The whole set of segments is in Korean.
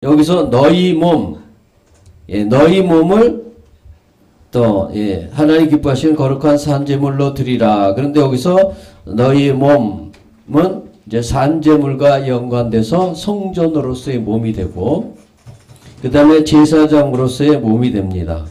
여기서 너희 몸, 너희 몸을 또 하나님 기뻐하시는 거룩한 산제물로 드리라. 그런데 여기서 너희 몸은 이제 산제물과 연관돼서 성전으로서의 몸이 되고, 그 다음에 제사장으로서의 몸이 됩니다.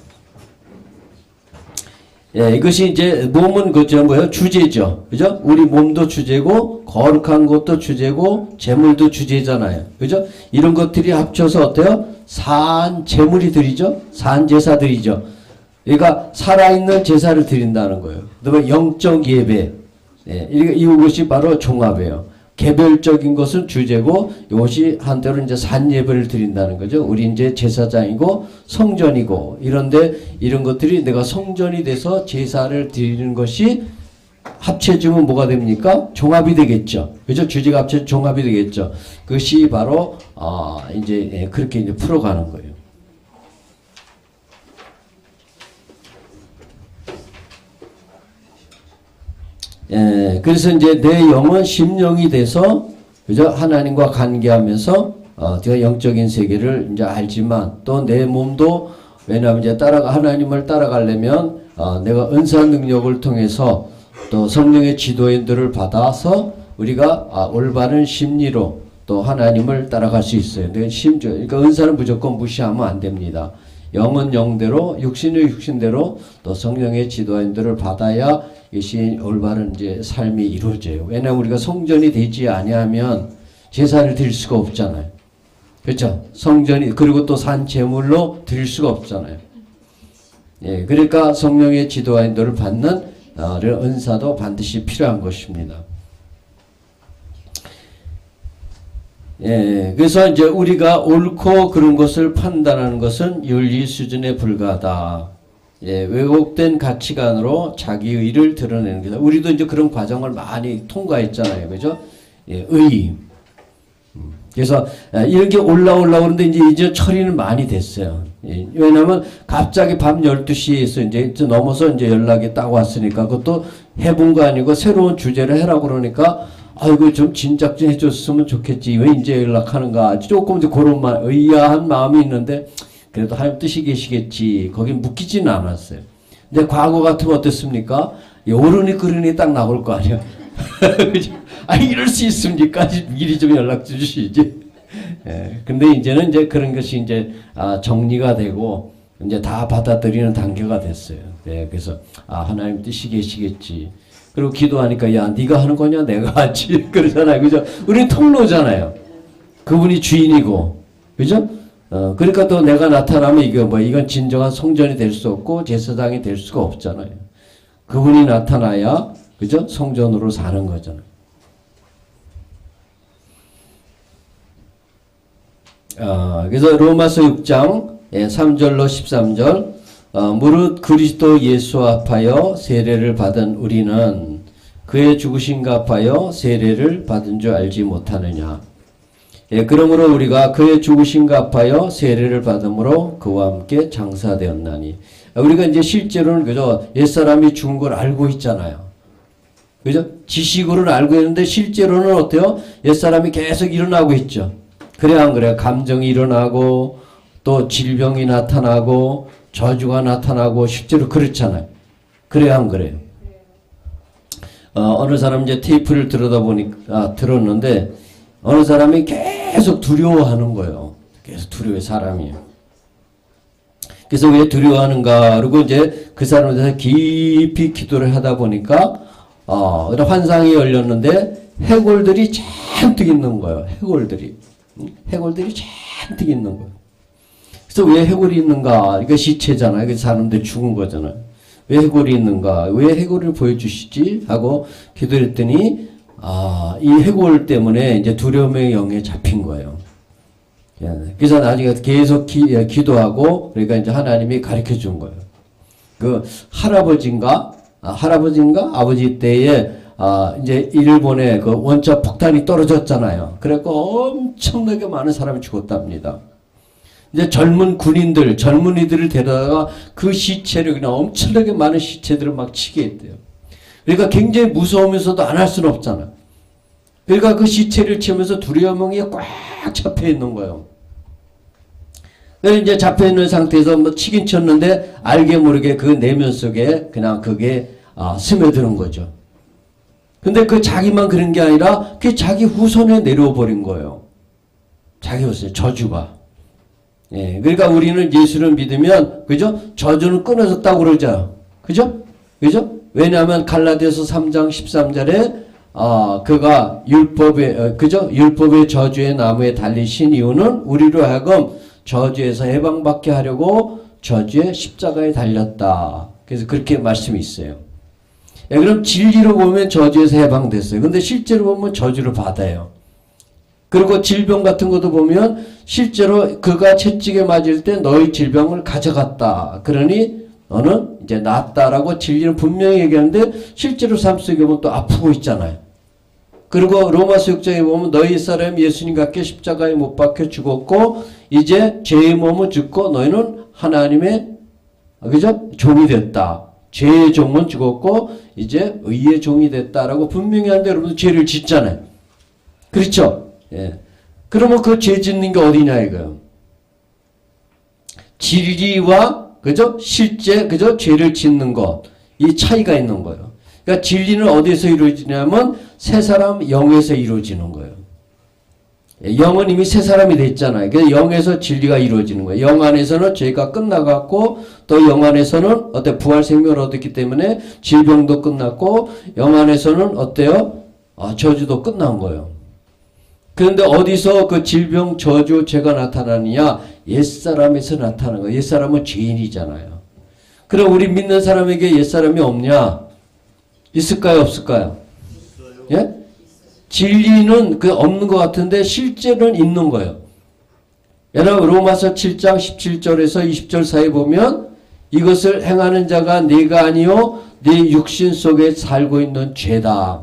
이것이 이제 몸은 그죠 뭐예요? 주제죠. 그죠? 우리 몸도 주제고 거룩한 것도 주제고 재물도 주제잖아요. 그죠? 이런 것들이 합쳐서 어때요? 산제물이 드리죠. 산제사들이죠. 그러니까 살아있는 제사를 드린다는 거예요. 그다음에 영적 예배. 이것이 바로 종합이에요. 개별적인 것은 주제고 이것이 한때로 이제 산예배를 드린다는 거죠. 우리 이제 제사장이고 성전이고 이런데 이런 것들이 내가 성전이 돼서 제사를 드리는 것이 합쳐지면 뭐가 됩니까? 종합이 되겠죠. 그죠? 주제가 합쳐져 종합이 되겠죠. 그것이 바로 이제 그렇게 이제 풀어가는 거예요. 그래서 이제 내 영은 심령이 돼서, 그죠? 하나님과 관계하면서, 제가 영적인 세계를 이제 알지만, 또 내 몸도, 왜냐하면 이제 하나님을 따라가려면, 내가 은사 능력을 통해서 또 성령의 지도인들을 받아서 우리가 올바른 심리로 또 하나님을 따라갈 수 있어요. 그러니까 은사는 무조건 무시하면 안 됩니다. 영은 영대로, 육신은 육신대로 또 성령의 지도인들을 받아야 이것이 올바른 이제 삶이 이루어져요. 왜냐하면 우리가 성전이 되지 아니하면 제사를 드릴 수가 없잖아요. 그렇죠? 성전이, 그리고 또 산제물로 드릴 수가 없잖아요. 그러니까 성령의 지도인들을 받는 은사도 반드시 필요한 것입니다. 그래서 이제 우리가 옳고 그른 것을 판단하는 것은 윤리 수준에 불과하다. 왜곡된 가치관으로 자기 의를 드러내는 거다. 우리도 이제 그런 과정을 많이 통과했잖아요. 그죠? 의. 그래서 이렇게 올라오는데 이제 처리는 많이 됐어요. 왜냐면 갑자기 밤 12시에서 이제 넘어서 이제 연락이 딱 왔으니까 그것도 해본 거 아니고 새로운 주제를 해라고 그러니까 아이고 좀 진작 좀 해줬으면 좋겠지. 왜 이제 연락하는가. 조금 이제 그런 의아한 마음이 있는데 그래도 하나님 뜻이 계시겠지. 거기 묶이지는 않았어요. 근데 과거 같으면 어땠습니까? 오르니 그르니 딱 나올 거 아니야. 이럴 수 있습니까? 미리 좀 연락 주시지. 근데 이제는 이제 그런 것이 이제 정리가 되고 이제 다 받아들이는 단계가 됐어요. 그래서 하나님 뜻이 계시겠지. 그리고 기도하니까 야 네가 하는 거냐 내가 하지 그러잖아요. 그죠? 우리 통로잖아요. 그분이 주인이고, 그죠? 그러니까 또 내가 나타나면 이건 진정한 성전이 될 수 없고 제사장이 될 수가 없잖아요. 그분이 나타나야, 그죠? 성전으로 사는 거잖아요. 그래서 로마서 6장 3절로 13절 무릇 그리스도 예수 합하여 세례를 받은 우리는 그의 죽으심과 합하여 세례를 받은 줄 알지 못하느냐. 그러므로 우리가 그의 죽으심과 합하여 세례를 받음으로 그와 함께 장사되었나니. 우리가 이제 실제로는 그죠? 옛사람이 죽은 걸 알고 있잖아요. 그죠? 지식으로는 알고 있는데 실제로는 어때요? 옛사람이 계속 일어나고 있죠. 그래야 안 그래요? 감정이 일어나고 또 질병이 나타나고 저주가 나타나고 실제로 그렇잖아요. 그래야 안 그래요? 어느 사람 이제 테이프를 들었는데 어느 사람이 계속 두려워하는 거예요. 계속 두려워해, 사람이. 그래서 왜 두려워하는가? 그리고 이제 그 사람에 대해서 깊이 기도를 하다 보니까, 환상이 열렸는데 해골들이 잔뜩 있는 거예요. 해골들이 잔뜩 있는 거예요. 그래서 왜 해골이 있는가? 이거 시체잖아요. 그 사람들 죽은 거잖아요. 왜 해골이 있는가? 왜 해골을 보여주시지? 하고 기도했더니, 이 해골 때문에 이제 두려움의 영에 잡힌 거예요. 그래서 나중에 계속 기도하고, 그러니까 이제 하나님이 가르쳐 준 거예요. 그 할아버지인가 아버지 때에, 이제 일본에 그 원자 폭탄이 떨어졌잖아요. 그래갖고 엄청나게 많은 사람이 죽었답니다. 이제 젊은이들을 데려다가 그 시체를 그냥 엄청나게 많은 시체들을 막 치게 했대요. 그러니까 굉장히 무서우면서도 안 할 수는 없잖아. 그러니까 그 시체를 치면서 두려움이 꽉 잡혀 있는 거예요. 이제 잡혀있는 상태에서 뭐 치긴 쳤는데 알게 모르게 그 내면 속에 그냥 그게 스며드는 거죠. 근데 그 자기만 그런 게 아니라 그 자기 후손에 내려와 버린 거예요. 자기 후손, 저주가. 예, 그러니까 우리는 예수를 믿으면, 그죠? 저주는 끊어졌다고 그러죠. 그죠? 그죠? 왜냐하면 갈라디아서 3장 13절에 그가 율법의 그죠? 율법의 저주의 나무에 달리신 이유는 우리로 하여금 저주에서 해방받게 하려고 저주의 십자가에 달렸다. 그래서 그렇게 말씀이 있어요. 예, 그럼 진리로 보면 저주에서 해방됐어요. 근데 실제로 보면 저주를 받아요. 그리고 질병 같은 것도 보면 실제로 그가 채찍에 맞을 때 너희 질병을 가져갔다. 그러니 너는 이제 낫다라고 진리는 분명히 얘기하는데 실제로 삶 속에 보면 또 아프고 있잖아요. 그리고 로마서 6장에 보면 너희 사람 예수님과 함께 십자가에 못 박혀 죽었고 이제 죄의 몸은 죽고 너희는 하나님의 그죠? 종이 됐다. 죄의 종은 죽었고 이제 의의 종이 됐다라고 분명히 하는데 여러분 죄를 짓잖아요. 그렇죠? 예. 그러면 그 죄 짓는 게 어디냐 이거예요. 진리와 그죠? 실제 그죠? 죄를 짓는 것. 이 차이가 있는 거예요. 그러니까 진리는 어디에서 이루어지냐면 새 사람 영에서 이루어지는 거예요. 영은 이미 새 사람이 됐잖아요. 그래서 영에서 진리가 이루어지는 거예요. 영 안에서는 죄가 끝나갔고 또 영 안에서는 어때 부활 생명을 얻었기 때문에 질병도 끝났고 영 안에서는 어때요? 저주도 끝난 거예요. 그런데 어디서 그 질병, 저주, 죄가 나타나느냐? 옛사람에서 나타나는 거예요. 옛사람은 죄인이잖아요. 그럼 우리 믿는 사람에게 옛사람이 없냐? 있을까요? 없을까요? 예? 진리는 그 없는 것 같은데 실제는 있는 거예요. 여러분 로마서 7장 17절에서 20절 사이 보면 이것을 행하는 자가 네가 아니요 네 육신 속에 살고 있는 죄다.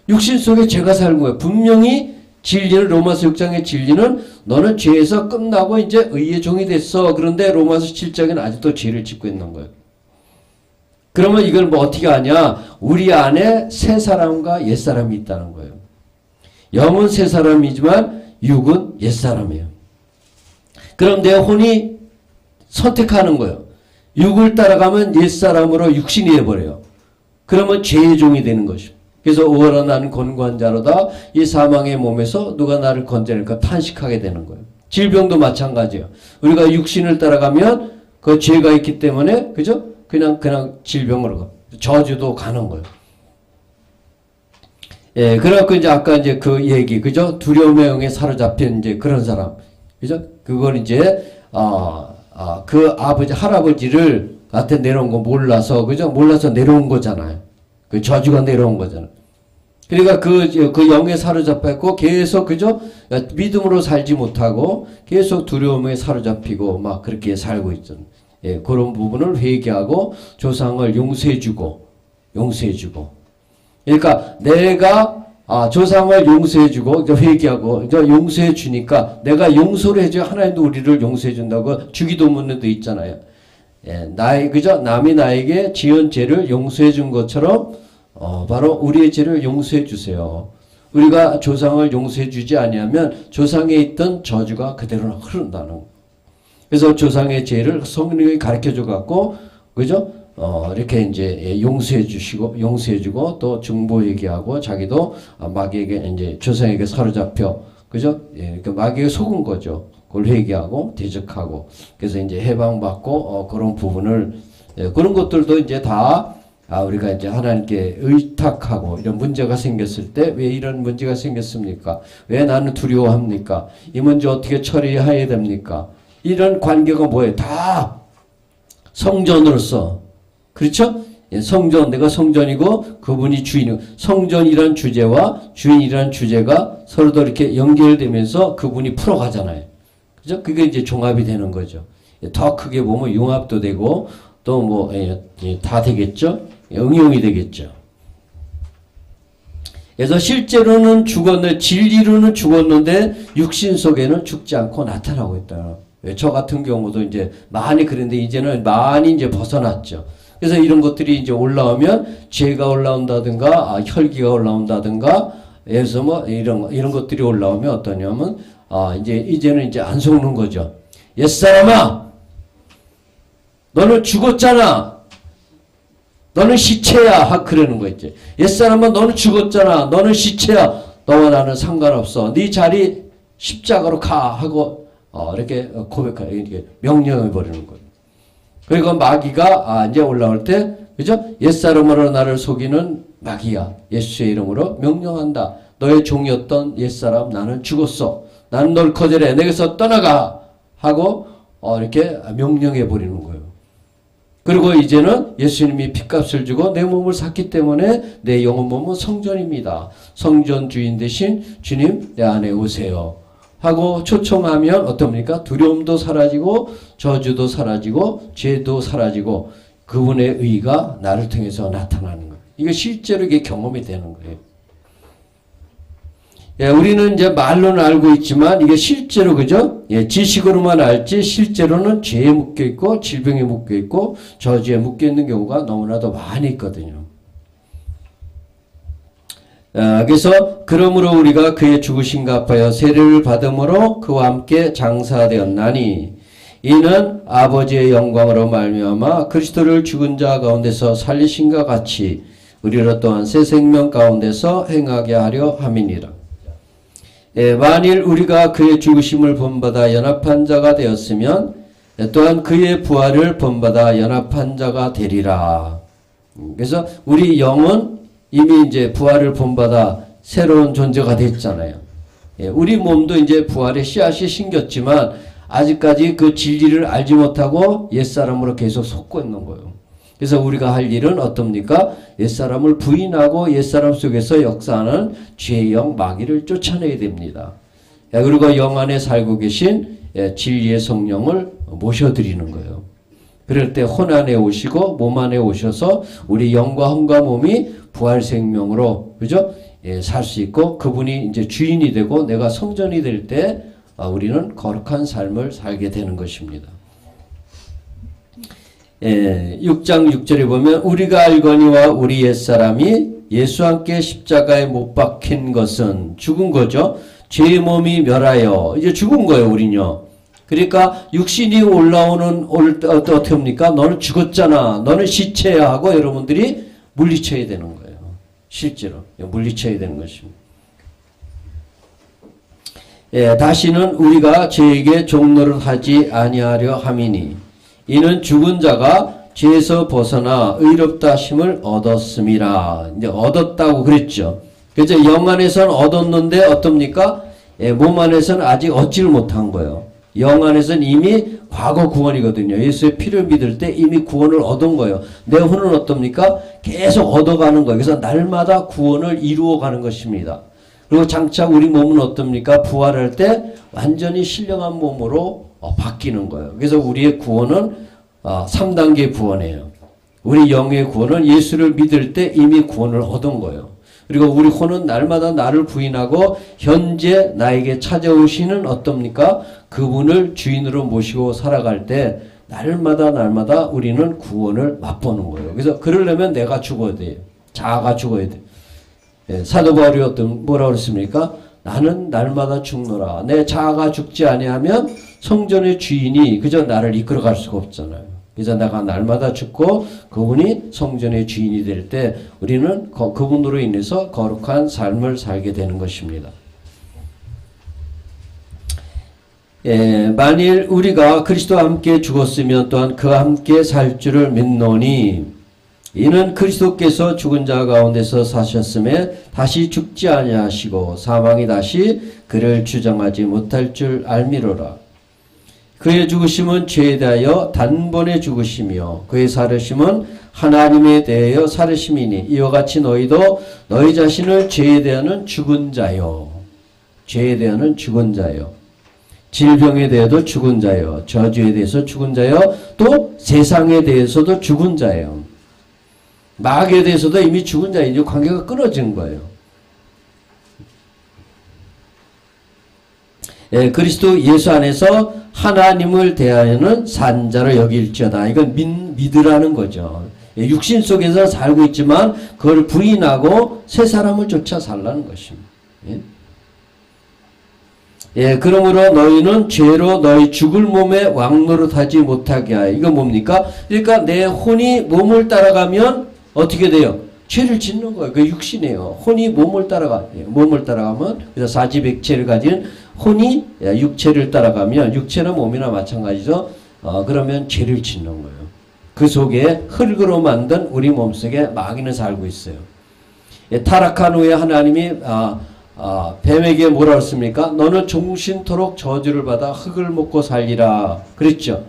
육신 속에 죄가 살고 거예요. 분명히 진리는 로마서 6장의 진리는 너는 죄에서 끝나고 이제 의의 종이 됐어. 그런데 로마서 7장에는 아직도 죄를 짓고 있는 거예요. 그러면 이걸 뭐 어떻게 하냐? 우리 안에 새 사람과 옛 사람이 있다는 거예요. 영은 새 사람이지만 육은 옛 사람이에요. 그럼 내 혼이 선택하는 거예요. 육을 따라가면 옛 사람으로 육신이 해버려요. 그러면 죄의 종이 되는 것이죠. 그래서 오호라 나는 권고한 자로다. 이 사망의 몸에서 누가 나를 건져낼까 탄식하게 되는 거예요. 질병도 마찬가지예요. 우리가 육신을 따라가면 그 죄가 있기 때문에 그죠? 그냥 질병으로 가. 저주도 가는 거예요. 예, 그래갖고 이제 아까 이제 그 얘기, 그죠? 두려움의 영에 사로잡힌 이제 그런 사람. 그죠? 그걸 이제, 그 아버지, 할아버지를 나한테 내려온 거 몰라서, 그죠? 몰라서 내려온 거잖아요. 그 저주가 내려온 거잖아요. 그러니까 그 영에 사로잡혔고 계속, 그죠? 믿음으로 살지 못하고 계속 두려움에 사로잡히고 막 그렇게 살고 있잖아요. 예, 그런 부분을 회개하고 조상을 용서해주고. 그러니까 내가 조상을 용서해주고 회개하고 용서해주니까 내가 용서를 해줘야 하나님도 우리를 용서해준다고 주기도문에도 있잖아요. 예, 그죠? 남이 나에게 지은 죄를 용서해준 것처럼 바로 우리의 죄를 용서해주세요. 우리가 조상을 용서해주지 아니하면 조상에 있던 저주가 그대로 흐른다는 거예요. 그래서 조상의 죄를 성령이 가르쳐 줘 갖고 그죠? 이렇게 이제 용서해 주고 또 중보 얘기하고 자기도 마귀에게 이제 조상에게 사로잡혀 그죠? 예, 그 마귀에 속은 거죠. 그걸 회개하고 대적하고 그래서 이제 해방받고 그런 부분을 그런 것들도 이제 다 우리가 이제 하나님께 의탁하고 이런 문제가 생겼을 때 왜 이런 문제가 생겼습니까? 왜 나는 두려워합니까? 이 문제 어떻게 처리해야 됩니까? 이런 관계가 뭐예요? 다 성전으로서 그렇죠? 예, 성전 내가 성전이고 그분이 주인이고 성전이란 주제와 주인이란 주제가 서로도 이렇게 연결되면서 그분이 풀어가잖아요. 그죠? 그게 이제 종합이 되는 거죠. 더 크게 보면 융합도 되고 또 뭐 다 되겠죠? 응용이 되겠죠. 그래서 실제로는 죽었는데 진리로는 죽었는데 육신 속에는 죽지 않고 나타나고 있다. 저 같은 경우도 이제 많이 그런데 이제는 많이 이제 벗어났죠. 그래서 이런 것들이 이제 올라오면 죄가 올라온다든가 혈기가 올라온다든가 그래서 뭐 이런 것들이 올라오면 어떠냐면 이제는 이제 안 속는 거죠. 옛사람아, 너는 죽었잖아. 너는 시체야. 그러는 거 있지. 옛사람아, 너는 죽었잖아. 너는 시체야. 너와 나는 상관없어. 네 자리 십자가로 가. 하고 이렇게 고백하고 이렇게 명령해 버리는 거예요. 그리고 마귀가 이제 올라올 때, 그죠? 옛사람으로 나를 속이는 마귀야. 예수의 이름으로 명령한다. 너의 종이었던 옛사람 나는 죽었어. 나는 널 거절해. 내게서 떠나가. 하고 이렇게 명령해 버리는 거예요. 그리고 이제는 예수님이 핏값을 주고 내 몸을 샀기 때문에 내 영혼 몸은 성전입니다. 성전 주인 대신 주님 내 안에 오세요. 하고 초청하면 어떻습니까? 두려움도 사라지고 저주도 사라지고 죄도 사라지고 그분의 의가 나를 통해서 나타나는 거예요. 이거 실제로 이게 경험이 되는 거예요. 예, 우리는 이제 말로는 알고 있지만 이게 실제로 그죠? 예, 지식으로만 알지 실제로는 죄에 묶여 있고 질병에 묶여 있고 저주에 묶여 있는 경우가 너무나도 많이 있거든요. 그래서 그러므로 우리가 그의 죽으신 갚아여 세례를 받음으로 그와 함께 장사되었나니 이는 아버지의 영광으로 말미암아 그리스도를 죽은 자 가운데서 살리신과 같이 우리로 또한 새 생명 가운데서 행하게 하려 함이니라. 예, 만일 우리가 그의 죽으심을 본받아 연합한 자가 되었으면 또한 그의 부활을 본받아 연합한 자가 되리라. 그래서 우리 영은 이미 이제 부활을 본받아 새로운 존재가 됐잖아요. 예, 우리 몸도 이제 부활의 씨앗이 심겼지만 아직까지 그 진리를 알지 못하고 옛사람으로 계속 속고 있는 거예요. 그래서 우리가 할 일은 어떻습니까? 옛사람을 부인하고 옛사람 속에서 역사하는 죄의 영 마귀를 쫓아내야 됩니다. 그리고 영 안에 살고 계신 진리의 성령을 모셔드리는 거예요. 그럴 때 혼 안에 오시고 몸 안에 오셔서 우리 영과 혼과 몸이 부활 생명으로 그죠? 살 수 있고 그분이 이제 주인이 되고 내가 성전이 될 때 우리는 거룩한 삶을 살게 되는 것입니다. 6장 6절에 보면 우리가 알거니와 우리 옛사람이 예수와 함께 십자가에 못 박힌 것은 죽은 거죠. 죄의 몸이 멸하여 이제 죽은 거예요. 우리는요. 그러니까 육신이 올라오는 어떻게 합니까? 너는 죽었잖아. 너는 시체야 하고 여러분들이 물리쳐야 되는 거예요. 실제로 물리쳐야 되는 것입니다. 다시는 우리가 죄에게 종노릇하지 아니하려 함이니 이는 죽은 자가 죄에서 벗어나 의롭다 하심을 얻었음이라. 이제 얻었다고 그랬죠. 그래서 영 안에서는 얻었는데 어떻습니까? 몸 안에서는 아직 얻지를 못한 거예요. 영 안에서는 이미 과거 구원이거든요. 예수의 피를 믿을 때 이미 구원을 얻은 거예요. 내 혼은 어떻습니까? 계속 얻어가는 거예요. 그래서 날마다 구원을 이루어가는 것입니다. 그리고 장차 우리 몸은 어떻습니까? 부활할 때 완전히 신령한 몸으로 바뀌는 거예요. 그래서 우리의 구원은 3단계 구원이에요. 우리 영의 구원은 예수를 믿을 때 이미 구원을 얻은 거예요. 그리고 우리 혼은 날마다 나를 부인하고 현재 나에게 찾아오시는 어떻습니까? 그분을 주인으로 모시고 살아갈 때 날마다 우리는 구원을 맛보는 거예요. 그래서 그러려면 내가 죽어야 돼요. 자아가 죽어야 돼요. 사도 바울이 뭐라고 그랬습니까? 나는 날마다 죽노라. 내 자아가 죽지 아니하면 성전의 주인이 그저 나를 이끌어갈 수가 없잖아요. 그래서 내가 날마다 죽고 그분이 성전의 주인이 될 때 우리는 그분으로 인해서 거룩한 삶을 살게 되는 것입니다. 만일 우리가 그리스도와 함께 죽었으면 또한 그와 함께 살 줄을 믿노니 이는 그리스도께서 죽은 자 가운데서 사셨음에 다시 죽지 아니하시고 사망이 다시 그를 주장하지 못할 줄 알미로라. 그의 죽으심은 죄에 대하여 단번에 죽으심이요 그의 살으심은 하나님에 대하여 살으심이니 이와 같이 너희도 너희 자신을 죄에 대하여는 죽은 자요 죄에 대하여는 죽은 자요 질병에 대해도 죽은 자요 저주에 대해서 죽은 자요 또 세상에 대해서도 죽은 자요 마귀에 대해서도 이미 죽은 자예요. 이제 관계가 끊어진 거예요. 그리스도 예수 안에서 하나님을 대하여는 산자로 여길지어다. 이건 믿으라는 거죠. 육신 속에서 살고 있지만 그걸 부인하고 새 사람을 쫓아 살라는 것입니다. 예, 그러므로 너희는 죄로 너희 죽을 몸에 왕노릇하지 못하게 하여. 이거 뭡니까? 그러니까 내 혼이 몸을 따라가면 어떻게 돼요? 죄를 짓는 거예요. 그 육신이에요. 혼이 몸을 따라가요. 몸을 따라가면, 그래서 사지백체를 가진 혼이 육체를 따라가면, 육체나 몸이나 마찬가지죠. 그러면 죄를 짓는 거예요. 그 속에 흙으로 만든 우리 몸속에 마귀는 살고 있어요. 예, 타락한 후에 하나님이 뱀에게 뭐라 했습니까? 너는 종신토록 저주를 받아 흙을 먹고 살리라 그랬죠.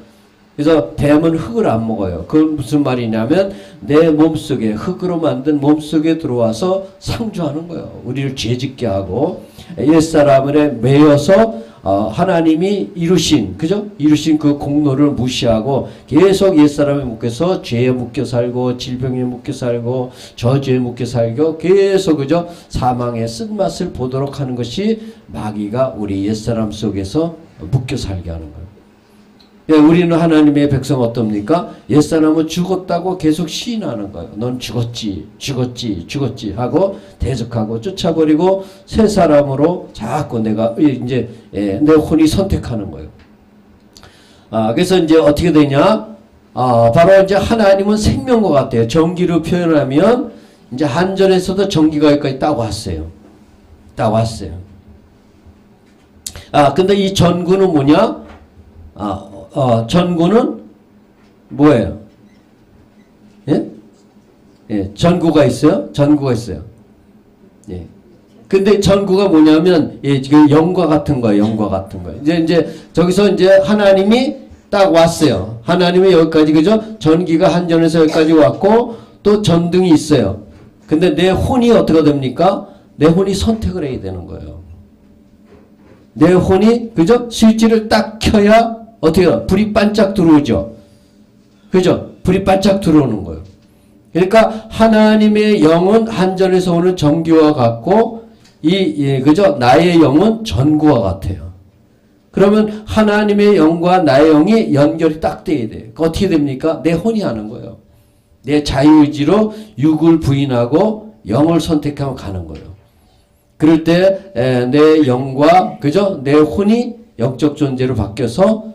그래서 뱀은 흙을 안 먹어요. 그건 무슨 말이냐면 내 몸속에, 흙으로 만든 몸속에 들어와서 상주하는 거예요. 우리를 죄짓게 하고 옛사람을 매여서 하나님이 이루신, 그죠? 이루신 그 공로를 무시하고 계속 옛사람에 묶여서 죄에 묶여 살고 질병에 묶여 살고 저주에 묶여 살고 계속, 그죠? 사망의 쓴맛을 보도록 하는 것이 마귀가 우리 옛사람 속에서 묶여 살게 하는 거예요. 예, 우리는 하나님의 백성 어떻습니까? 옛사람은 죽었다고 계속 시인하는 거예요. 넌 죽었지, 죽었지, 죽었지 하고 대적하고 쫓아버리고 새 사람으로 자꾸 내가 이제 내 혼이 선택하는 거예요. 그래서 이제 어떻게 되냐? 바로 이제 하나님은 생명과 같아요. 전기로 표현하면 이제 한전에서도 전기가 여기까지 딱 왔어요. 딱 왔어요. 근데 이 전구는 뭐냐? 전구는 뭐예요? 예? 예, 전구가 있어요? 전구가 있어요. 예. 근데 전구가 뭐냐면, 예, 지금 영과 같은 거예요. 영과 같은 거예요. 이제, 저기서 이제 하나님이 딱 왔어요. 하나님이 여기까지, 그죠? 전기가 한전에서 여기까지 왔고, 또 전등이 있어요. 근데 내 혼이 어떻게 됩니까? 내 혼이 선택을 해야 되는 거예요. 내 혼이, 그죠? 스위치를 딱 켜야 어떻게 해요? 불이 반짝 들어오죠. 그죠? 불이 반짝 들어오는 거예요. 그러니까 하나님의 영은 한전에서 오는 전기와 같고 그죠? 나의 영은 전구와 같아요. 그러면 하나님의 영과 나의 영이 연결이 딱 돼야 돼요. 어떻게 됩니까? 내 혼이 하는 거예요. 내 자유의지로 육을 부인하고 영을 선택하면 가는 거예요. 그럴 때 내 영과, 그죠? 내 혼이 영적 존재로 바뀌어서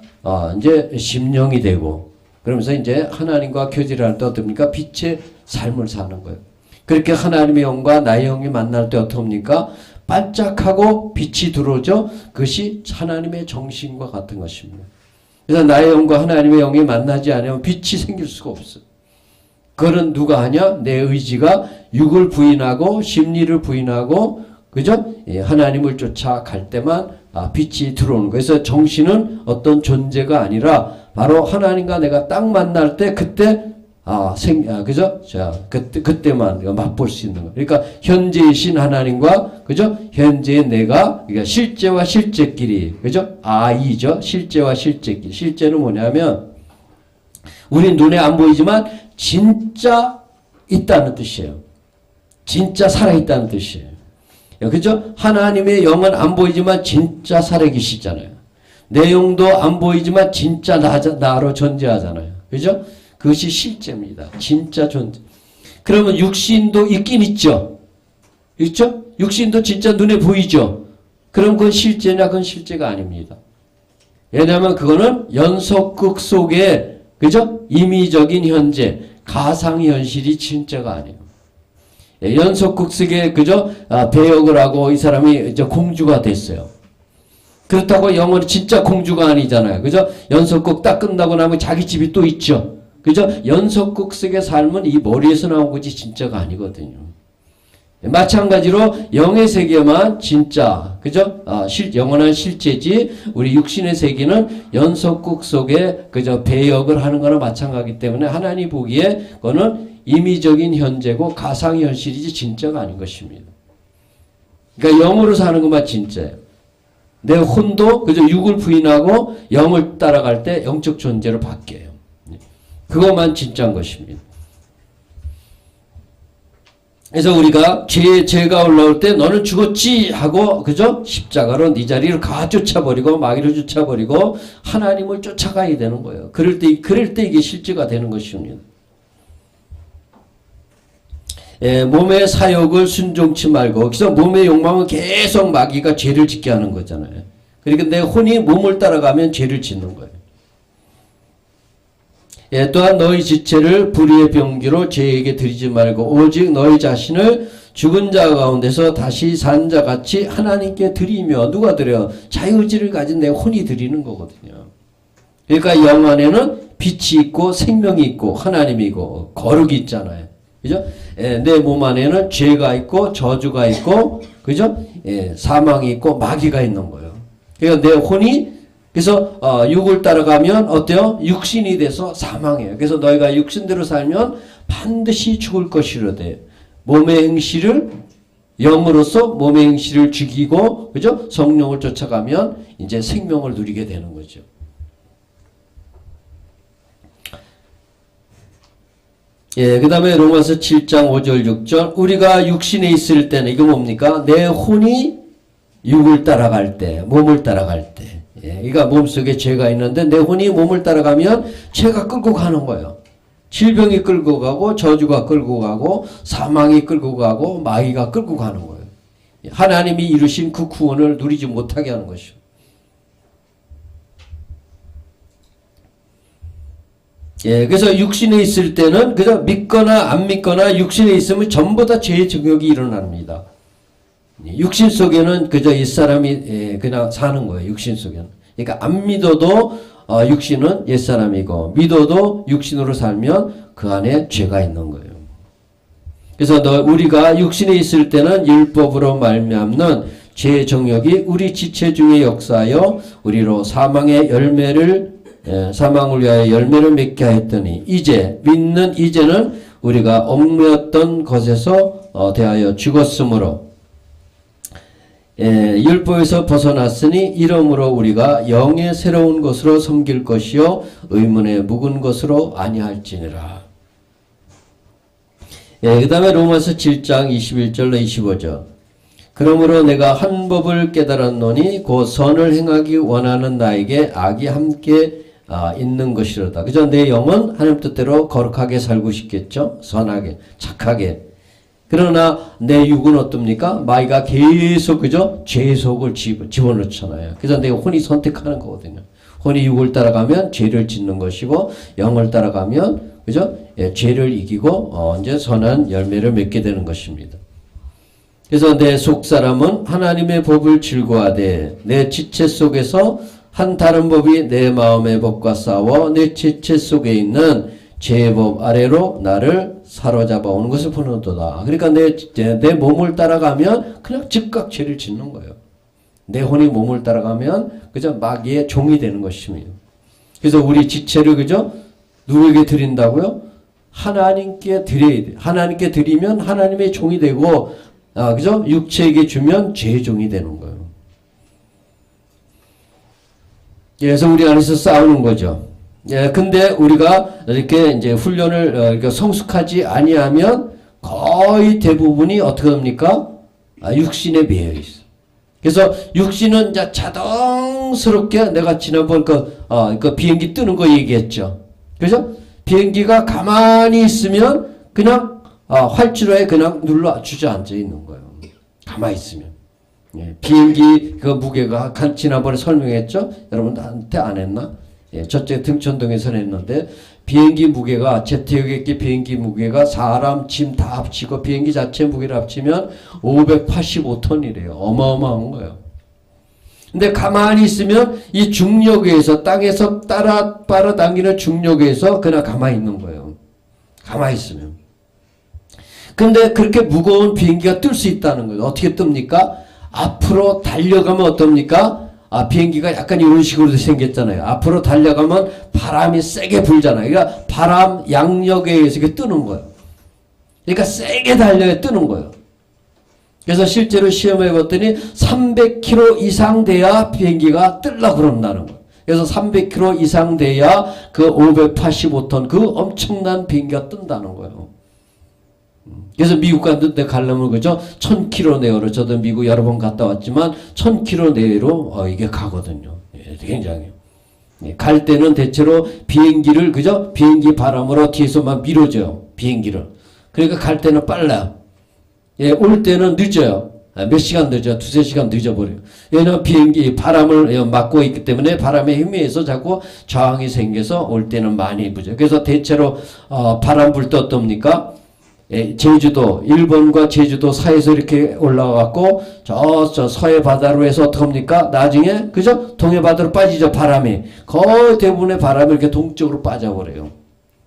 이제 심령이 되고, 그러면서 이제 하나님과 교제를 할 때 어떻습니까? 빛의 삶을 사는 거예요. 그렇게 하나님의 영과 나의 영이 만날 때 어떻습니까? 반짝하고 빛이 들어오죠? 그것이 하나님의 정신과 같은 것입니다. 그래서 나의 영과 하나님의 영이 만나지 않으면 빛이 생길 수가 없어요. 그거는 누가 하냐? 내 의지가 육을 부인하고 심리를 부인하고, 그죠? 하나님을 쫓아갈 때만 빛이 들어오는 거예요. 그래서 정신은 어떤 존재가 아니라 바로 하나님과 내가 딱 만날 때 그때 그죠? 자, 그때만 맛볼 수 있는 거. 그러니까 현재이신 하나님과, 그죠? 현재의 내가, 그러니까 실제와 실제끼리, 그죠? 아이죠? 실제와 실제끼리. 실제는 뭐냐면 우리 눈에 안 보이지만 진짜 있다는 뜻이에요. 진짜 살아있다는 뜻이에요. 그죠? 하나님의 영은 안 보이지만 진짜 살아계시잖아요. 내 영도 안 보이지만 진짜 나로 존재하잖아요. 그죠? 그것이 실제입니다. 진짜 존재. 그러면 육신도 있긴 있죠. 있죠? 육신도 진짜 눈에 보이죠. 그럼 그건 실제냐? 그건 실제가 아닙니다. 왜냐하면 그거는 연속극 속에, 그죠? 임의적인 현재, 가상현실이 진짜가 아니에요. 연속극 속에, 그죠? 배역을 하고 이 사람이 이제 공주가 됐어요. 그렇다고 영어는 진짜 공주가 아니잖아요. 그죠? 연속극 딱 끝나고 나면 자기 집이 또 있죠. 그죠? 연속극 속의 삶은 이 머리에서 나온 거지 진짜가 아니거든요. 마찬가지로 영의 세계만 진짜, 그죠? 영원한 실제지, 우리 육신의 세계는 연속극 속에, 그죠? 배역을 하는 거나 마찬가지이기 때문에 하나님 보기에 그거는 임의적인 현재고 가상현실이지 진짜가 아닌 것입니다. 그러니까 영으로 사는 것만 진짜예요. 내 혼도, 그죠? 육을 부인하고 영을 따라갈 때 영적 존재로 바뀌어요. 그것만 진짜인 것입니다. 그래서 우리가 죄가 올라올 때 너는 죽었지 하고, 그죠? 십자가로 네 자리를 쫓아버리고 마귀를 쫓아버리고 하나님을 쫓아가야 되는 거예요. 그럴 때 이게 실제가 되는 것입니다. 몸의 사욕을 순종치 말고, 그래서 몸의 욕망은 계속 마귀가 죄를 짓게 하는 거잖아요. 그러니까 내 혼이 몸을 따라가면 죄를 짓는 거예요. 예, 또한 너희 지체를 불의의 병기로 죄에게 드리지 말고 오직 너희 자신을 죽은 자 가운데서 다시 산 자같이 하나님께 드리며 누가 드려요? 자유의지를 가진 내 혼이 드리는 거거든요. 그러니까 영 안에는 빛이 있고 생명이 있고 하나님이고 거룩이 있잖아요. 그죠? 예, 내 몸 안에는 죄가 있고 저주가 있고 그죠? 예, 사망이 있고 마귀가 있는 거예요. 그러니까 내 혼이 그래서 육을 따라가면 어때요? 육신이 돼서 사망해요. 그래서 너희가 육신대로 살면 반드시 죽을 것이로되 몸의 행실을 영으로서 몸의 행실을 죽이고 그죠? 성령을 쫓아가면 이제 생명을 누리게 되는 거죠. 예, 그 다음에 로마서 7장 5절 6절 우리가 육신에 있을 때는 이거 뭡니까? 내 혼이 육을 따라갈 때 몸을 따라갈 때 예, 그러니까 몸속에 죄가 있는데 내 혼이 몸을 따라가면 죄가 끌고 가는 거예요. 질병이 끌고 가고 저주가 끌고 가고 사망이 끌고 가고 마귀가 끌고 가는 거예요. 하나님이 이루신 그 구원을 누리지 못하게 하는 것이죠. 예, 그래서 육신에 있을 때는 그저 믿거나 안 믿거나 육신에 있으면 전부 다 죄의 정욕이 일어납니다. 육신 속에는 그저 이 사람이 그냥 사는 거예요. 육신 속에는. 그러니까 안 믿어도 육신은 옛사람이고 믿어도 육신으로 살면 그 안에 죄가 있는 거예요. 그래서 우리가 육신에 있을 때는 율법으로 말미암는 죄의 정욕이 우리 지체 중에 역사하여 우리로 사망을 위하여 열매를 맺게 하였더니 이제 믿는 이제는 우리가 얽매였던 것에서 대하여 죽었으므로 율법에서 벗어났으니 이러므로 우리가 영의 새로운 것으로 섬길 것이요 의문의 묵은 것으로 아니할지니라. 그 다음에 로마서 7장 21절로 25절 그러므로 내가 한 법을 깨달았노니 곧 선을 행하기 원하는 나에게 악이 함께 있는 것이로다. 그죠? 내 영은 하나님 뜻대로 거룩하게 살고 싶겠죠? 선하게 착하게. 그러나 내 육은 어떻습니까? 마귀가 계속 그죠? 죄의 속을 집어넣잖아요. 그래서 내 혼이 선택하는 거거든요. 혼이 육을 따라가면 죄를 짓는 것이고 영을 따라가면 그죠? 예, 죄를 이기고 이제 선한 열매를 맺게 되는 것입니다. 그래서 내 속사람은 하나님의 법을 즐거워하되 내 지체 속에서 한 다른 법이 내 마음의 법과 싸워 내 지체 속에 있는 죄의 법 아래로 나를 사로잡아 오는 것을 보는도다. 그러니까 내 몸을 따라가면 그냥 즉각 죄를 짓는 거예요. 내 혼이 몸을 따라가면 그저 마귀의 종이 되는 것입니다. 그래서 우리 지체를 그저 누구에게 드린다고요? 하나님께 드려야 돼. 하나님께 드리면 하나님의 종이 되고 그죠? 육체에게 주면 죄의 종이 되는 거예요. 그래서 우리 안에서 싸우는 거죠. 예, 근데 우리가 이렇게 이제 훈련을 그러니까 성숙하지 아니하면 거의 대부분이 어떻게 합니까? 육신에 매여 있어. 그래서 육신은 이제 자동스럽게 내가 지난번 그 비행기 뜨는 거 얘기했죠. 그죠? 비행기가 가만히 있으면 그냥 활주로에 그냥 눌러 주저앉아 있는 거예요. 가만히 있으면. 예, 비행기 그 무게가 지난번에 설명했죠? 여러분한테 안 했나? 예, 저쪽 등촌동에서 했는데 비행기 무게가 제트여객기 비행기 무게가 사람 짐 다 합치고 비행기 자체 무게를 합치면 585톤이래요. 어마어마한 거예요. 근데 가만히 있으면 이 중력에 의해서 땅에서 빨아당기는 중력에 의해서 그냥 가만히 있는 거예요. 가만히 있으면. 근데 그렇게 무거운 비행기가 뜰 수 있다는 거예요. 어떻게 뜹니까? 앞으로 달려가면 어떻습니까? 비행기가 약간 이런 식으로 생겼잖아요. 앞으로 달려가면 바람이 세게 불잖아요. 그러니까 바람 양력에 의해서 이렇게 뜨는 거예요. 그러니까 세게 달려야 뜨는 거예요. 그래서 실제로 시험해 봤더니 300km 이상 돼야 비행기가 뜰라 그런다는 거예요. 그래서 300km 이상 돼야 그 585톤 그 엄청난 비행기가 뜬다는 거예요. 그래서 미국 갔는데 가려면 그죠? 1000km 내외로 저도 미국 여러 번 갔다 왔지만 1000km 내외로 이게 가거든요. 예, 굉장히. 예, 갈 때는 대체로 비행기를 그죠? 비행기 바람으로 뒤에서만 밀어줘요. 비행기를. 그러니까 갈 때는 빨라요. 예, 올 때는 늦어요. 몇 시간 늦어, 두세 시간 늦어버려요. 왜냐면 비행기 바람을 막고 있기 때문에 바람의 힘에 의해서 자꾸 저항이 생겨서 올 때는 많이 부죠. 그래서 대체로 바람 불 때 어떻습니까? 제주도, 일본과 제주도 사이에서 이렇게 올라와갖고 저 서해 바다로 해서 어떡합니까? 나중에 그죠? 동해 바다로 빠지죠. 바람이 거의 대부분의 바람이 이렇게 동쪽으로 빠져버려요.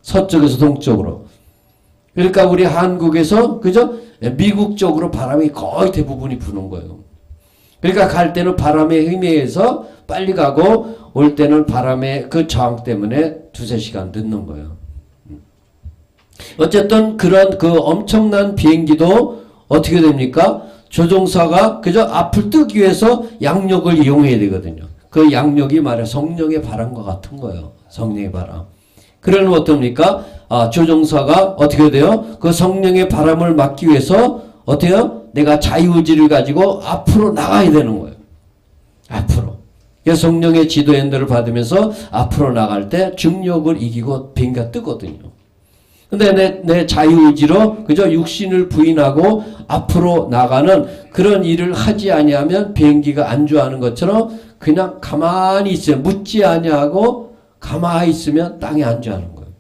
서쪽에서 동쪽으로. 그러니까 우리 한국에서 그죠? 미국 쪽으로 바람이 거의 대부분이 부는 거예요. 그러니까 갈 때는 바람의 힘에 의해서 빨리 가고 올 때는 바람의 그 저항 때문에 두세 시간 늦는 거예요. 어쨌든 그런 그 엄청난 비행기도 어떻게 됩니까? 조종사가 그저 앞을 뜨기 위해서 양력을 이용해야 되거든요. 그 양력이 말이야 성령의 바람과 같은 거예요. 성령의 바람. 그러면 어떻습니까? 조종사가 어떻게 돼요? 그 성령의 바람을 막기 위해서 어떻게 해요? 내가 자유의지를 가지고 앞으로 나가야 되는 거예요. 앞으로. 성령의 지도 인도를 받으면서 앞으로 나갈 때 중력을 이기고 비행기가 뜨거든요. 근데 내 자유의지로 그저 육신을 부인하고 앞으로 나가는 그런 일을 하지 아니하면 비행기가 안주하는 것처럼 그냥 가만히 있어요. 묻지 아니하고 가만히 있으면 땅에 안주하는 거예요.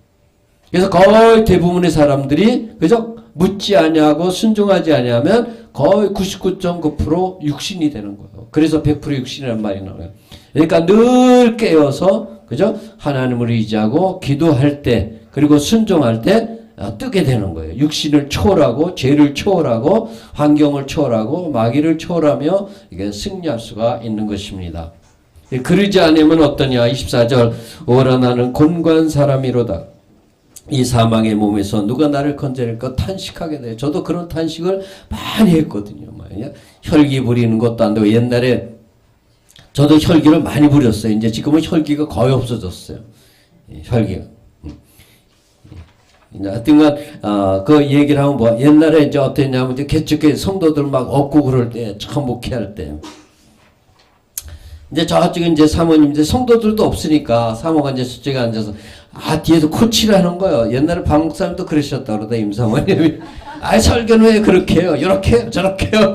그래서 거의 대부분의 사람들이 그저 묻지 아니하고 순종하지 아니하면 거의 99.9% 육신이 되는 거예요. 그래서 100% 육신이라는 말이 나와요. 그러니까 늘 깨어서 그죠? 하나님을 의지하고 기도할 때 그리고 순종할 때 뜨게 되는 거예요. 육신을 초월하고 죄를 초월하고 환경을 초월하고 마귀를 초월하며 이게 승리할 수가 있는 것입니다. 그러지 않으면 어떠냐? 24절 오라 나는 곤고한 사람이로다. 이 사망의 몸에서 누가 나를 건져낼까 탄식하게 돼요. 저도 그런 탄식을 많이 했거든요. 혈기 부리는 것도 안 되고 옛날에 저도 혈기를 많이 부렸어요. 이제 지금은 혈기가 거의 없어졌어요. 혈기가. 하여튼간 그 얘기를 하면 뭐 옛날에 이제 어땠냐면 이제 개척교회 성도들 막 얻고 그럴 때 처음 목회할 때 이제 저쪽에 이제 사모님 이제 성도들도 없으니까 사모가 이제 저쪽에 앉아서 뒤에서 코치를 하는 거예요. 옛날에 박 목사님도 그러셨다 그러다 임사모님이 설교는 왜 그렇게 해요? 이렇게 해요? 저렇게 해요?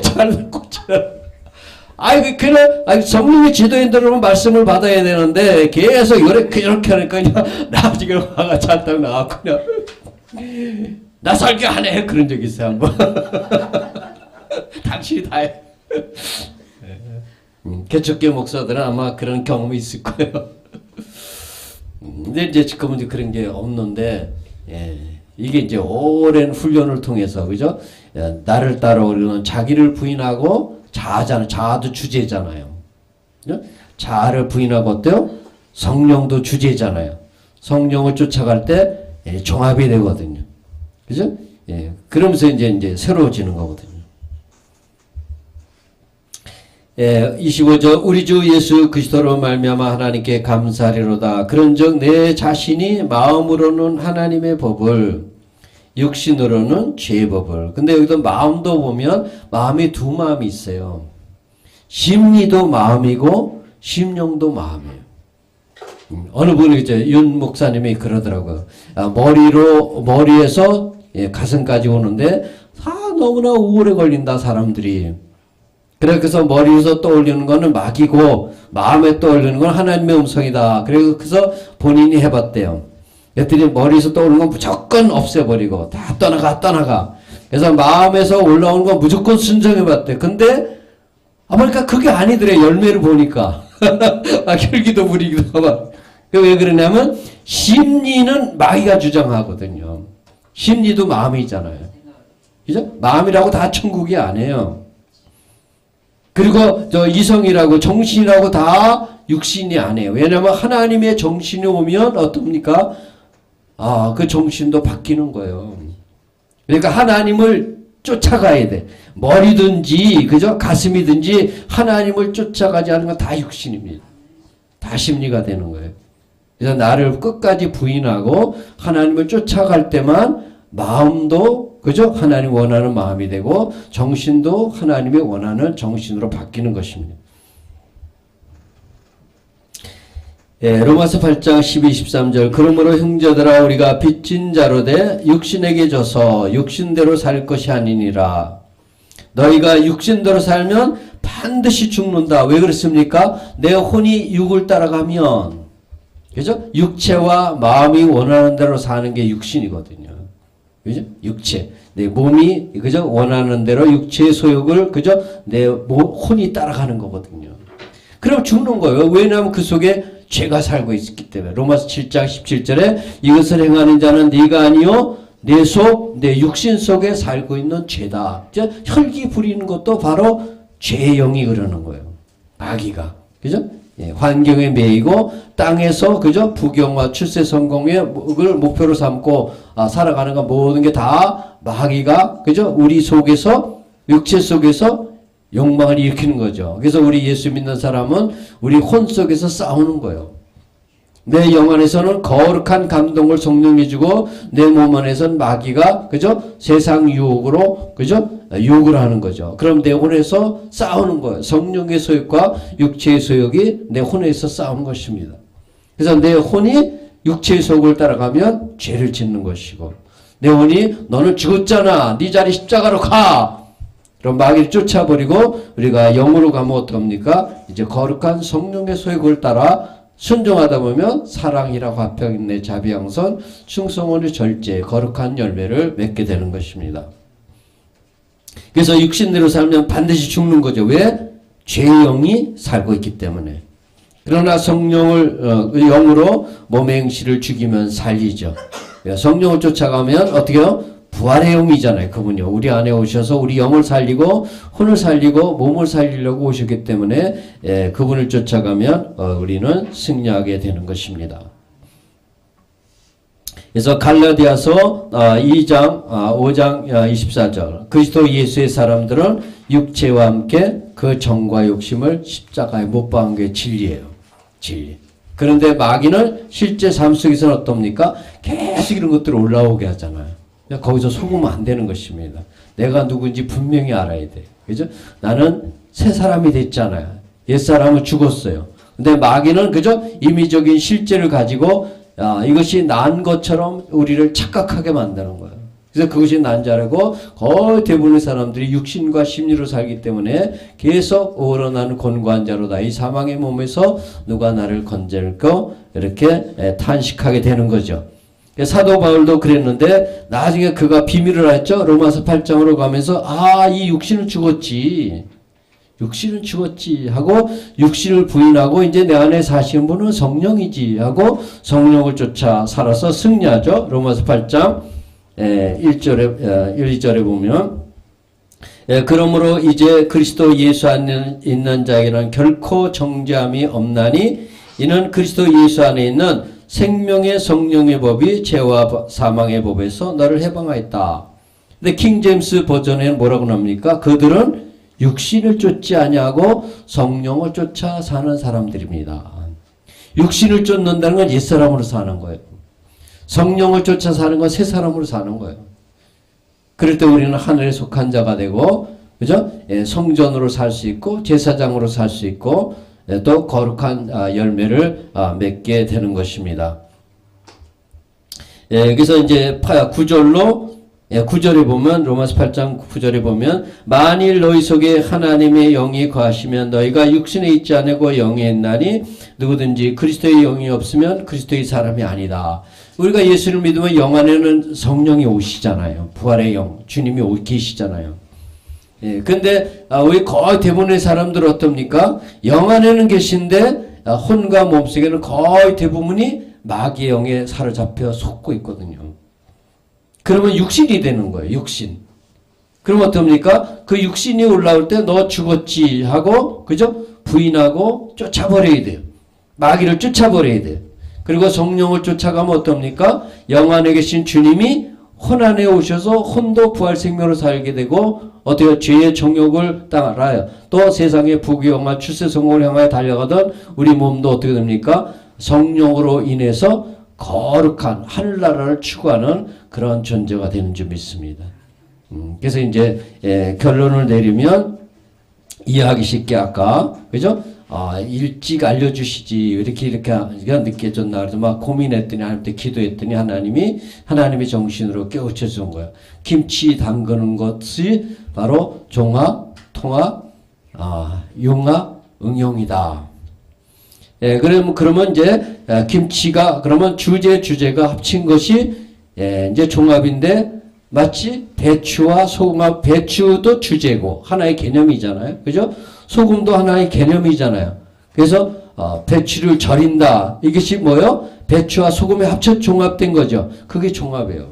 잘 코치를 성령의 지도인들은 말씀을 받아야 되는데 계속 이렇게 하니까 그냥 나중에 화가 잔뜩 나왔고 그냥 나 설교 안 해 그런 적 있어요 한번. 당신이 다 해. 개척교 목사들은 아마 그런 경험이 있을 거예요. 근데 이제 지금은 이제 그런 게 없는데 이게 이제 오랜 훈련을 통해서 그죠? 나를 따라오려는 자기를 부인하고 자아잖아요. 자아도 주제잖아요. 자아를 부인하고 어때요? 성령도 주제잖아요. 성령을 쫓아갈 때 종합이 되거든요. 그죠? 그러면서 이제 새로워지는 거거든요. 25절 우리 주 예수 그리스도로 말미암아 하나님께 감사하리로다. 그런즉 내 자신이 마음으로는 하나님의 법을 육신으로는 죄의 법을. 근데 여기도 마음도 보면 마음이 두 마음이 있어요. 심리도 마음이고 심령도 마음이에요. 어느 분이 이제 윤 목사님이 그러더라고요. 머리에서 가슴까지 오는데 너무나 오래 걸린다 사람들이. 그래서 머리에서 떠올리는 거는 마귀고 마음에 떠올리는 건 하나님의 음성이다. 그래서 본인이 해봤대요. 그랬더니 머리에서 떠오르는 건 무조건 없애버리고 다 떠나가. 그래서 마음에서 올라오는 건 무조건 순종해봤대. 근데 그러니까 그게 아니더래. 열매를 보니까 혈기도 부리기도 하고. 왜 그러냐면 심리는 마귀가 주장하거든요. 심리도 마음이잖아요. 그죠? 마음이라고 다 천국이 아니에요. 그리고 이성이라고 정신이라고 다 육신이 아니에요. 왜냐면 하나님의 정신이 오면 어떻습니까? 그 정신도 바뀌는 거예요. 그러니까 하나님을 쫓아가야 돼. 머리든지 그죠? 가슴이든지 하나님을 쫓아가지 않은 건 다 육신입니다. 다 심리가 되는 거예요. 그래서 나를 끝까지 부인하고 하나님을 쫓아갈 때만 마음도 그죠? 하나님 원하는 마음이 되고 정신도 하나님이 원하는 정신으로 바뀌는 것입니다. 로마서 8장 12, 13절 그러므로 형제들아 우리가 빚진 자로 돼 육신에게 져서 육신대로 살 것이 아니니라. 너희가 육신대로 살면 반드시 죽는다. 왜 그렇습니까? 내 혼이 육을 따라가면, 그죠? 육체와 마음이 원하는 대로 사는 게 육신이거든요. 그죠? 육체. 내 몸이, 그죠? 원하는 대로 육체의 소욕을, 그죠? 내 혼이 따라가는 거거든요. 그럼 죽는 거예요. 왜냐하면 그 속에 죄가 살고 있기 때문에. 로마서 7장 17절에 이것을 행하는 자는 네가 아니요 내 속, 내 육신 속에 살고 있는 죄다. 혈기 부리는 것도 바로 죄의 영이 그러는 거예요. 마귀가. 그죠? 예, 환경에 매이고 땅에서 그죠? 부경과 출세 성공을 목표로 삼고 살아가는 건 모든 게 다 마귀가 그죠? 우리 속에서 육체 속에서 욕망을 일으키는 거죠. 그래서 우리 예수 믿는 사람은 우리 혼 속에서 싸우는 거예요. 내 영 안에서는 거룩한 감동을 성령이 주고 내 몸 안에서는 마귀가 그죠? 세상 유혹으로 그죠? 유혹을 하는 거죠. 그럼 내 혼에서 싸우는 거예요. 성령의 소욕과 육체의 소욕이 내 혼에서 싸우는 것입니다. 그래서 내 혼이 육체의 소욕을 따라가면 죄를 짓는 것이고 내 혼이 너는 죽었잖아. 네 자리 십자가로 가. 그럼 마귀를 쫓아버리고 우리가 영으로 가면 어떡합니까? 이제 거룩한 성령의 소욕을 따라 순종하다 보면 사랑이라고 화평인내 자비양선 충성원의 절제 거룩한 열매를 맺게 되는 것입니다. 그래서 육신대로 살면 반드시 죽는 거죠. 왜? 죄의 영이 살고 있기 때문에. 그러나 성령을 영으로 몸의 행실을 죽이면 살리죠. 성령을 쫓아가면 어떻게 해요? 부활의 영이잖아요. 그분이요. 우리 안에 오셔서 우리 영을 살리고 혼을 살리고 몸을 살리려고 오셨기 때문에 그분을 쫓아가면 우리는 승리하게 되는 것입니다. 그래서 갈라디아서 2장 5장 24절 그리스도 예수의 사람들은 육체와 함께 그 정과 욕심을 십자가에 못 박은 게 진리예요. 진리. 그런데 마귀는 실제 삶 속에서는 어떻습니까? 계속 이런 것들을 올라오게 하잖아요. 거기서 속으면 안 되는 것입니다. 내가 누군지 분명히 알아야 돼. 그죠? 나는 새 사람이 됐잖아요. 옛사람은 죽었어요. 근데 마귀는 그죠? 임의적인 실제를 가지고 이것이 난 것처럼 우리를 착각하게 만드는 거예요. 그래서 그것이 난 줄 알고 거의 대부분의 사람들이 육신과 심리로 살기 때문에 계속 오르나는 곤고한 자로다. 이 사망의 몸에서 누가 나를 건질까? 이렇게 탄식하게 되는 거죠. 사도 바울도 그랬는데 나중에 그가 비밀을 했죠. 로마서 8장으로 가면서 이 육신은 죽었지. 육신은 죽었지 하고 육신을 부인하고 이제 내 안에 사시는 분은 성령이지 하고 성령을 쫓아 살아서 승리하죠. 로마서 8장 1절에 1, 2절에 보면 그러므로 이제 그리스도 예수 안에 있는 자에게는 결코 정죄함이 없나니 이는 그리스도 예수 안에 있는 생명의 성령의 법이 죄와 사망의 법에서 너를 해방하였다. 근데 킹제임스 버전에는 뭐라고 나옵니까? 그들은 육신을 쫓지 아니하고 성령을 쫓아 사는 사람들입니다. 육신을 쫓는다는 건 옛사람으로 사는 거예요. 성령을 쫓아 사는 건 새사람으로 사는 거예요. 그럴 때 우리는 하늘에 속한 자가 되고, 그죠? 성전으로 살 수 있고, 제사장으로 살 수 있고, 또 거룩한 열매를 맺게 되는 것입니다. 그래서 이제 9절에 보면 로마서 8장 9절에 보면 만일 너희 속에 하나님의 영이 거하시면 너희가 육신에 있지 않고 영에 있나니 누구든지 그리스도의 영이 없으면 그리스도의 사람이 아니다. 우리가 예수를 믿으면 영 안에는 성령이 오시잖아요. 부활의 영, 주님이 계시잖아요. 근데 우리 거의 대부분의 사람들은 어떻습니까? 영 안에는 계신데 혼과 몸속에는 거의 대부분이 마귀의 영에 사로잡혀 속고 있거든요. 그러면 육신이 되는 거예요. 육신. 그럼 어떻습니까? 그 육신이 올라올 때 너 죽었지 하고 그죠? 부인하고 쫓아버려야 돼요. 마귀를 쫓아버려야 돼요. 그리고 성령을 쫓아가면 어떻습니까? 영 안에 계신 주님이 혼 안에 오셔서 혼도 부활 생명으로 살게 되고 어떻게 죄의 정욕을 따라요. 또 세상의 부귀영화 출세 성공을 향하여 달려가던 우리 몸도 어떻게 됩니까? 성령으로 인해서 거룩한 하늘나라를 추구하는 그런 존재가 되는 줄 믿습니다. 그래서 이제 결론을 내리면 이해하기 쉽게 아까 그죠? 일찍 알려주시지 이렇게 늦게 줬나 그래서 막 고민했더니 하나님께 기도했더니 하나님의 정신으로 깨우쳐 준 거예요. 김치 담그는 것이 바로 종합, 통합, 융합, 응용이다. 예, 그러면 이제 김치가 그러면 주제가 합친 것이 이제 종합인데 마치 배추와 소금하고 배추도 주제고 하나의 개념이잖아요. 그죠? 소금도 하나의 개념이잖아요. 그래서 배추를 절인다. 이것이 뭐요? 배추와 소금이 합쳐 종합된 거죠. 그게 종합이에요.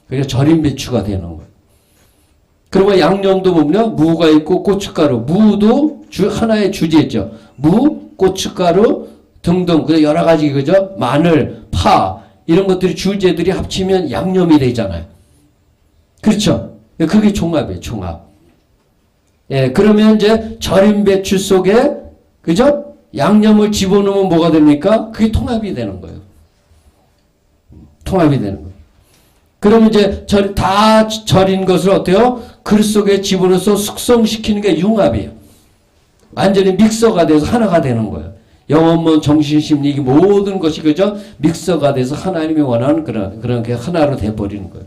그래서 절인 배추가 되는 거예요. 그리고 양념도 보면 무가 있고 고춧가루. 무도 하나의 주제죠. 무, 고춧가루 등등 여러 가지 그죠? 마늘, 파 이런 것들이 주제들이 합치면 양념이 되잖아요. 그렇죠? 그게 종합이에요. 종합. 예, 그러면 이제 절인 배추 속에 그죠? 양념을 집어넣으면 뭐가 됩니까? 그게 통합이 되는 거예요. 통합이 되는 거예요. 그러면 이제 다 절인 것을 어때요? 글 속에 집어넣어서 숙성시키는 게 융합이에요. 완전히 믹서가 돼서 하나가 되는 거예요. 영혼론, 정신심리 모든 것이 그죠? 믹서가 돼서 하나님이 원하는 그런 게 하나로 돼버리는 거예요.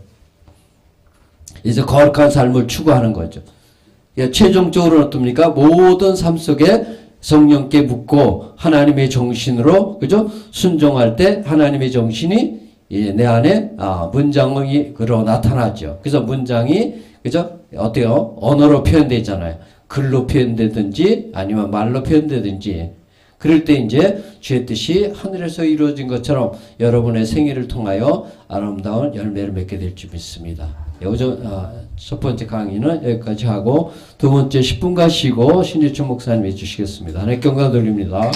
이제 거룩한 삶을 추구하는 거죠. 예, 최종적으로 어떻습니까? 모든 삶 속에 성령께 묻고 하나님의 정신으로 그죠? 순종할 때 하나님의 정신이 내 안에 문장으로 나타나죠. 그래서 문장이 그죠? 어때요? 언어로 표현되잖아요. 글로 표현되든지 아니면 말로 표현되든지 그럴 때 이제 주의 뜻이 하늘에서 이루어진 것처럼 여러분의 생애를 통하여 아름다운 열매를 맺게 될 줄 믿습니다. 첫 번째 강의는 여기까지 하고 두 번째 10분간 쉬고 신지춘 목사님이 해주시겠습니다. 하나님 경감 돌립니다.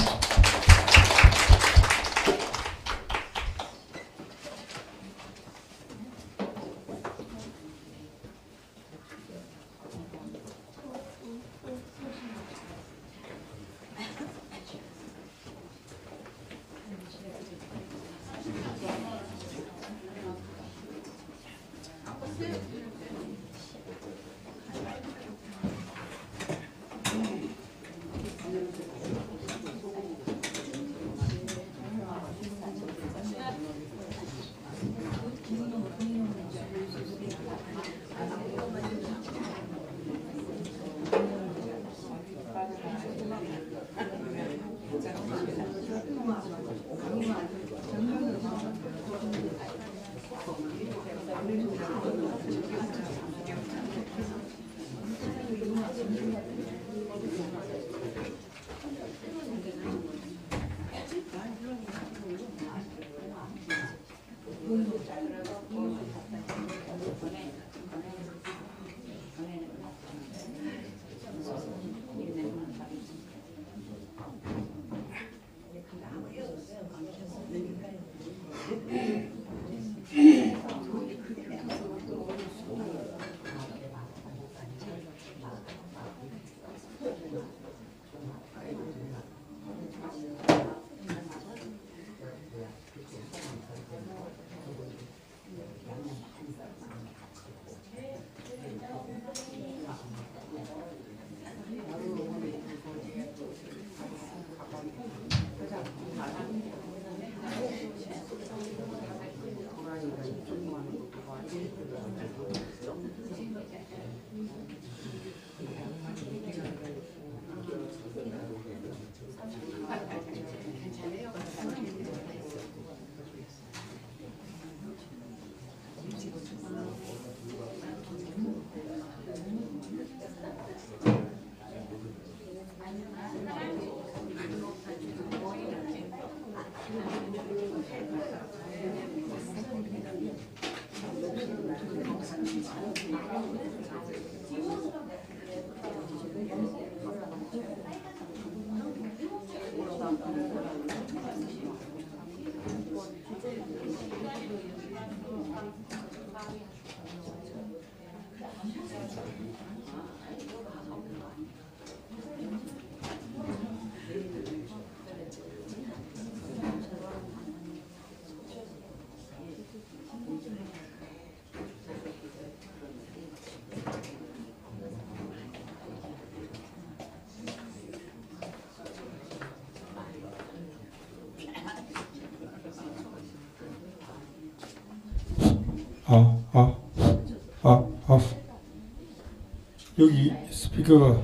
여기 스피커가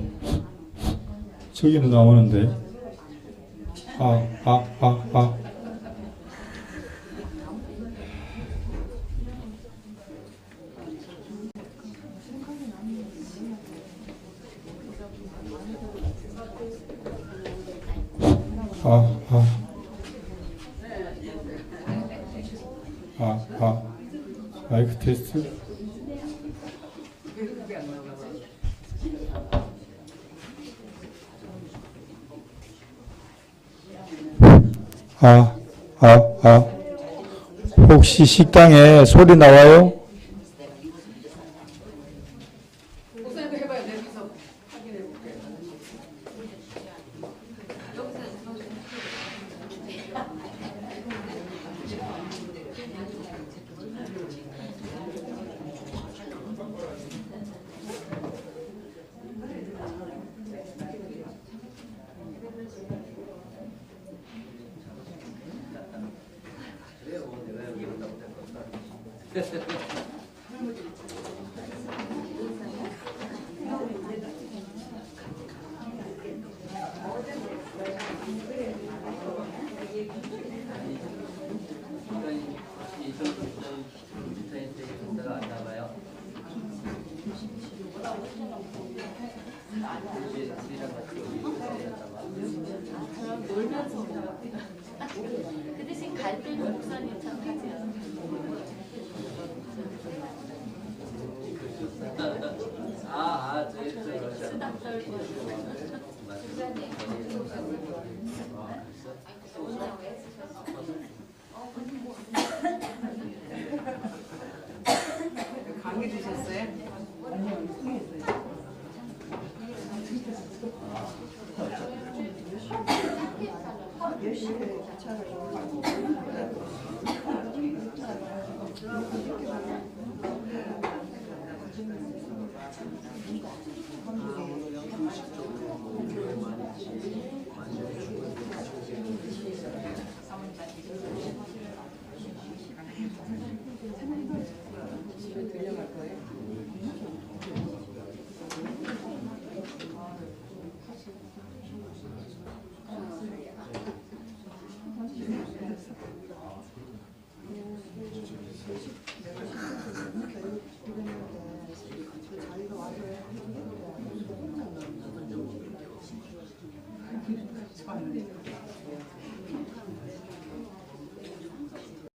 저기는 나오는데. 마이크 테스트. 혹시 식당에 소리 나와요? 놀면서 그 대신 갈 때는 목사님 참 하지 수다 떨고 강의 드셨어요? 몇 시에 차가 좀